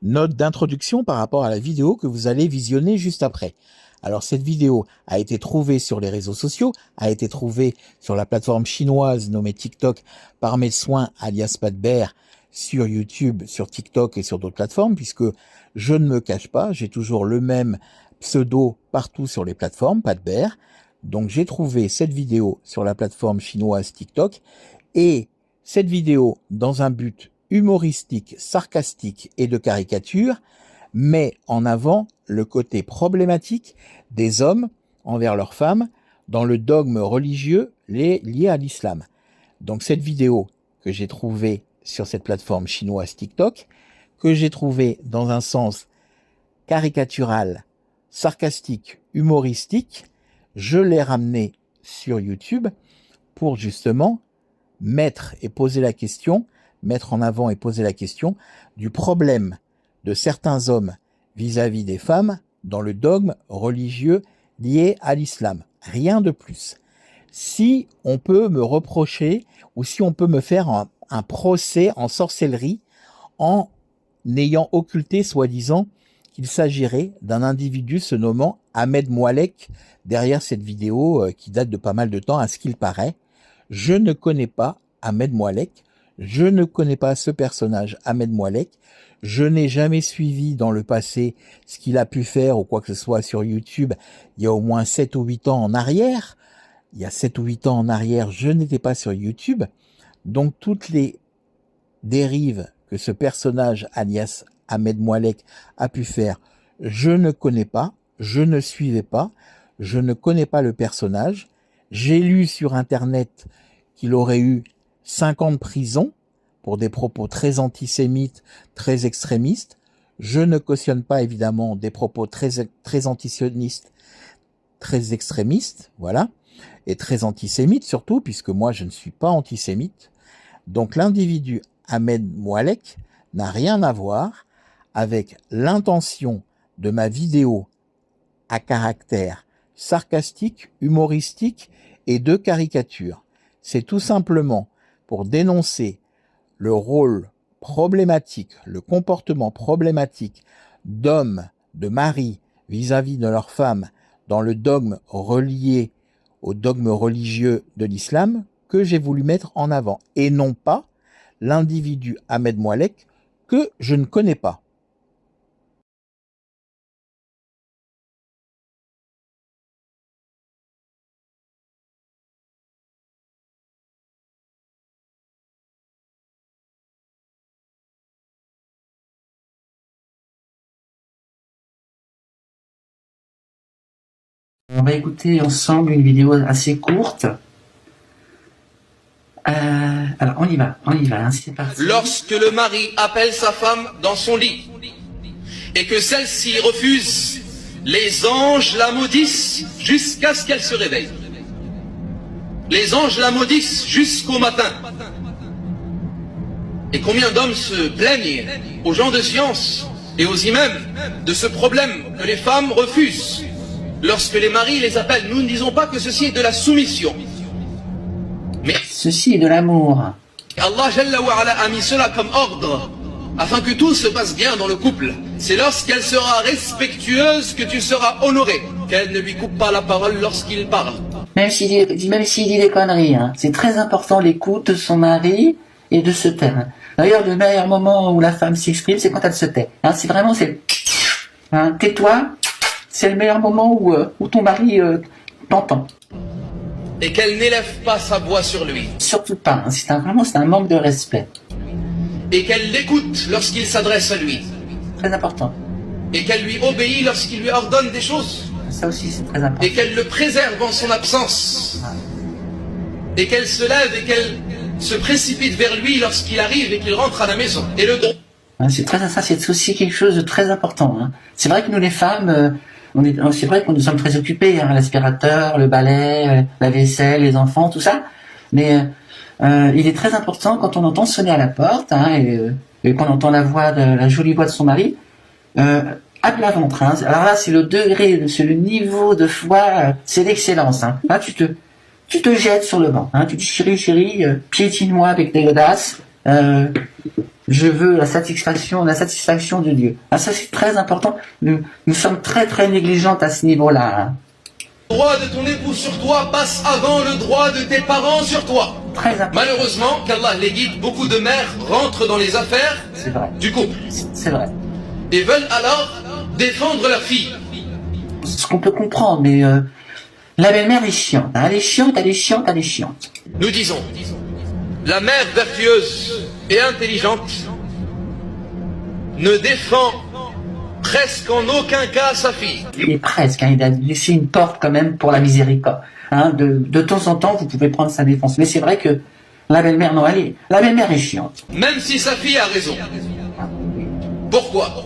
Note d'introduction par rapport à la vidéo que vous allez visionner juste après. Alors cette vidéo a été trouvée sur les réseaux sociaux, a été trouvée sur la plateforme chinoise nommée TikTok par mes soins alias Padbert sur YouTube, sur TikTok et sur d'autres plateformes, puisque je ne me cache pas, j'ai toujours le même pseudo partout sur les plateformes, Padbert. Donc j'ai trouvé cette vidéo sur la plateforme chinoise TikTok et cette vidéo dans un but humoristique, sarcastique et de caricature met en avant le côté problématique des hommes envers leurs femmes dans le dogme religieux lié à l'islam. Donc cette vidéo que j'ai trouvée sur cette plateforme chinoise TikTok, que j'ai trouvée dans un sens caricatural, sarcastique, humoristique, je l'ai ramenée sur YouTube pour justement mettre en avant et poser la question du problème de certains hommes vis-à-vis des femmes dans le dogme religieux lié à l'islam. Rien de plus. Si on peut me reprocher ou si on peut me faire un procès en sorcellerie en ayant occulté soi-disant qu'il s'agirait d'un individu se nommant Ahmed Moualek derrière cette vidéo qui date de pas mal de temps à ce qu'il paraît. Je ne connais pas Ahmed Moualek, je ne connais pas ce personnage Ahmed Moualek, je n'ai jamais suivi dans le passé ce qu'il a pu faire ou quoi que ce soit sur YouTube il y a au moins 7 ou 8 ans en arrière. Il y a 7 ou 8 ans en arrière, je n'étais pas sur YouTube. Donc toutes les dérives que ce personnage alias Ahmed Moualek a pu faire, je ne connais pas, je ne suivais pas, je ne connais pas le personnage. J'ai lu sur Internet qu'il aurait eu 5 ans de prison pour des propos très antisémites, très extrémistes. Je ne cautionne pas évidemment des propos très antisionistes, très extrémistes, voilà, et très antisémites surtout, puisque moi je ne suis pas antisémite. Donc l'individu Ahmed Moualek n'a rien à voir avec l'intention de ma vidéo à caractère sarcastique, humoristique et de caricature. C'est tout simplement pour dénoncer le rôle problématique, le comportement problématique d'hommes, de maris vis-à-vis de leurs femmes dans le dogme relié au dogme religieux de l'islam que j'ai voulu mettre en avant et non pas l'individu Ahmed Moualek que je ne connais pas. On va écouter ensemble une vidéo assez courte. Alors on y va, hein, c'est parti. Lorsque le mari appelle sa femme dans son lit et que celle-ci refuse, les anges la maudissent jusqu'à ce qu'elle se réveille. Les anges la maudissent jusqu'au matin. Et combien d'hommes se plaignent aux gens de science et aux imams de ce problème que les femmes refusent lorsque les maris les appellent. Nous ne disons pas que ceci est de la soumission, mais ceci est de l'amour. Allah Jalla wa Ala a mis cela comme ordre afin que tout se passe bien dans le couple. C'est lorsqu'elle sera respectueuse que tu seras honoré, qu'elle ne lui coupe pas la parole lorsqu'il parle. Même s'il dit des conneries, hein. C'est très important l'écoute de son mari et de se taire. D'ailleurs, le meilleur moment où la femme s'exprime, c'est quand elle se tait. Hein, c'est vraiment, hein, tais-toi, c'est le meilleur moment où ton mari t'entend. Et qu'elle n'élève pas sa voix sur lui. Surtout pas, hein. C'est un manque de respect. Et qu'elle l'écoute lorsqu'il s'adresse à lui. Très important. Et qu'elle lui obéit lorsqu'il lui ordonne des choses. Ça aussi, c'est très important. Et qu'elle le préserve en son absence. Et qu'elle se lève et qu'elle se précipite vers lui lorsqu'il arrive et qu'il rentre à la maison. Et le don. C'est aussi quelque chose de très important. Hein. C'est vrai que nous les femmes, c'est vrai que nous sommes très occupés, hein, l'aspirateur, le balai, la vaisselle, les enfants, tout ça. Mais il est très important quand on entend sonner à la porte, hein, et qu'on entend la jolie voix de son mari, à plat ventre. Hein. Alors là, c'est le niveau de foi, c'est l'excellence. Hein. Là, tu te jettes sur le banc. Hein. Tu dis chérie, piétine-moi avec tes godasses. Je veux la satisfaction de Dieu. Ah, ça c'est très important. Nous sommes très très négligentes à ce niveau-là. Hein. Le droit de ton époux sur toi passe avant le droit de tes parents sur toi. Très important. Malheureusement, qu'Allah les guide, beaucoup de mères rentrent dans les affaires du couple. C'est vrai. Et veulent alors défendre leur fille. Ce qu'on peut comprendre, mais la belle-mère est chiante. Hein. Elle est chiante. Nous disons, la mère vertueuse et intelligente ne défend presque en aucun cas sa fille. Il est presque, hein, il a laissé une porte quand même pour la miséricorde. Hein, de temps en temps, vous pouvez prendre sa défense. Mais c'est vrai que la belle-mère, non, la belle-mère est chiante. Même si sa fille a raison. Pourquoi?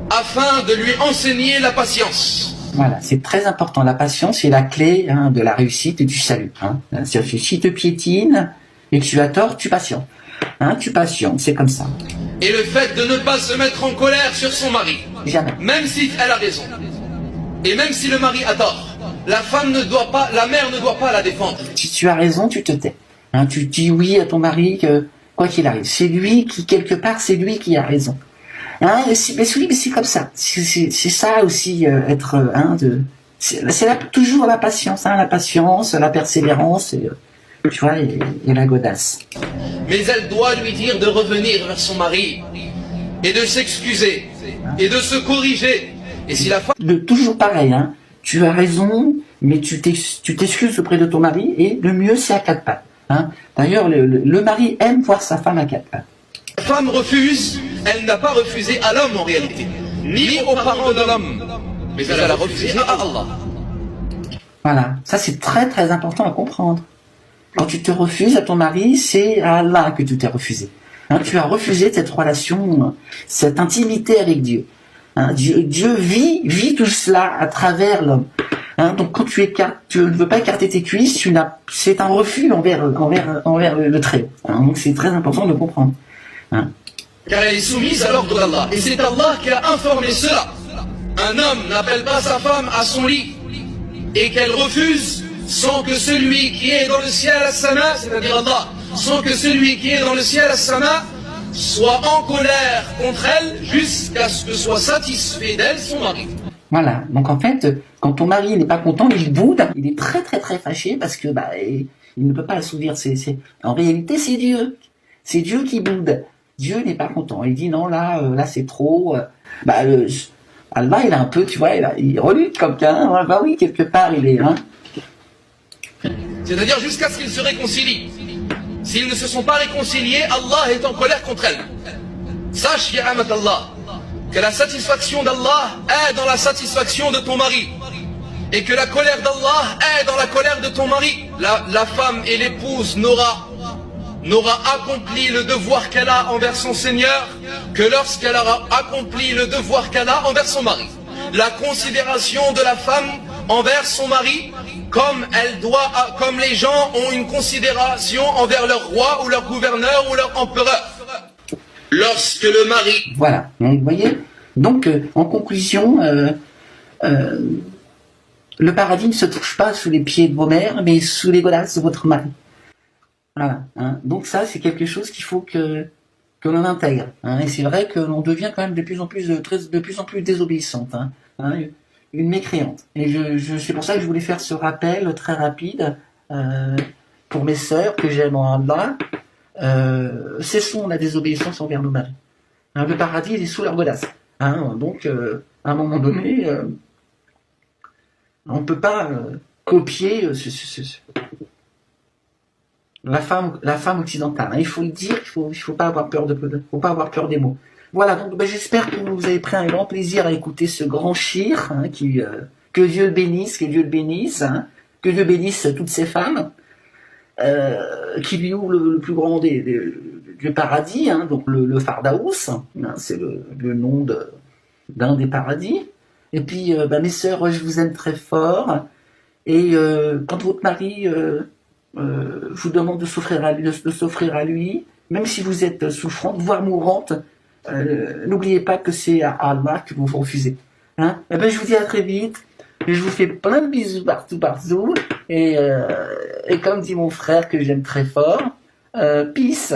Afin de lui enseigner la patience. Voilà, c'est très important. La patience est la clé hein, de la réussite et du salut. Hein. C'est-à-dire que si tu piétines et que tu as tort, tu patientes. Hein, tu patientes, c'est comme ça. Et le fait de ne pas se mettre en colère sur son mari. Jamais. Même si elle a raison. Et même si le mari a tort. La mère ne doit pas la défendre. Si tu as raison, tu te tais. Hein, tu dis oui à ton mari, que, quoi qu'il arrive. C'est lui qui, quelque part, c'est lui qui a raison. Hein, mais c'est comme ça. C'est ça aussi, être... c'est toujours la patience, hein, la persévérance, et, tu vois, et la godasse. Mais elle doit lui dire de revenir vers son mari, et de s'excuser, et de se corriger. Et si la femme... Toujours pareil, hein. Tu as raison, mais tu t'excuses auprès de ton mari, et le mieux, c'est à quatre pattes. Hein. D'ailleurs, le mari aime voir sa femme à quatre pattes. La femme refuse, elle n'a pas refusé à l'homme en réalité, ni aux parents de l'homme, mais elle a refusé à Allah. Voilà, ça c'est très très important à comprendre. Quand tu te refuses à ton mari, c'est à Allah que tu t'es refusé. Hein, tu as refusé cette relation, cette intimité avec Dieu. Hein, Dieu vit tout cela à travers l'homme. Hein, donc quand tu ne veux pas écarter tes cuisses, c'est un refus envers le Très-Haut. Hein, donc c'est très important de comprendre. Hein. Car elle est soumise à l'ordre d'Allah. Et c'est Allah qui a informé cela. Un homme n'appelle pas sa femme à son lit et qu'elle refuse sans que celui qui est dans le ciel as-sama, c'est-à-dire Allah, sans que celui qui est dans le ciel as-sama soit en colère contre elle jusqu'à ce que soit satisfait d'elle son mari. Voilà, donc en fait, quand ton mari n'est pas content, il boude, il est très très très fâché parce que il ne peut pas assouvir. En réalité, c'est Dieu. C'est Dieu qui boude. Dieu n'est pas content. Il dit non, là c'est trop. Allah, il a un peu, tu vois, il relutte comme qu'un. Bah oui, quelque part, il est. Hein. C'est-à-dire jusqu'à ce qu'ils se réconcilient. S'ils ne se sont pas réconciliés, Allah est en colère contre elle. Sache, ya amat Allah, que la satisfaction d'Allah est dans la satisfaction de ton mari. Et que la colère d'Allah est dans la colère de ton mari. La femme et l'épouse n'aura accompli le devoir qu'elle a envers son Seigneur que lorsqu'elle aura accompli le devoir qu'elle a envers son mari. La considération de la femme envers son mari, comme les gens ont une considération envers leur roi ou leur gouverneur ou leur empereur. Lorsque le mari... Voilà, donc vous voyez. Donc, en conclusion, le paradis ne se trouve pas sous les pieds de vos mères, mais sous les godasses de votre mari. Voilà. Hein. Donc ça, c'est quelque chose qu'il faut que l'on intègre. Hein. Et c'est vrai que l'on devient quand même de plus en plus désobéissante. Hein. Une mécréante. Et c'est pour ça que je voulais faire ce rappel très rapide pour mes sœurs que j'aime en Allah. Cessons la désobéissance envers nos maris. Hein, le paradis, il est sous leur godasse. Hein. Donc, à un moment donné, on ne peut pas copier la femme occidentale. Hein. Il faut le dire, il faut pas avoir peur faut pas avoir peur des mots. Voilà, donc j'espère que vous avez pris un grand plaisir à écouter ce grand shir, hein, que Dieu le bénisse, hein, que Dieu bénisse toutes ces femmes, qui lui ouvre le plus grand du paradis, hein, donc le Fardaous, hein, c'est le nom d'un des paradis. Et puis, mes sœurs, je vous aime très fort, et quand votre mari vous demande de s'offrir à lui, même si vous êtes souffrante, voire mourante, n'oubliez pas que c'est à Allah que vous refusez. Hein. Je vous dis à très vite. Je vous fais plein de bisous partout. Et comme dit mon frère que j'aime très fort, peace.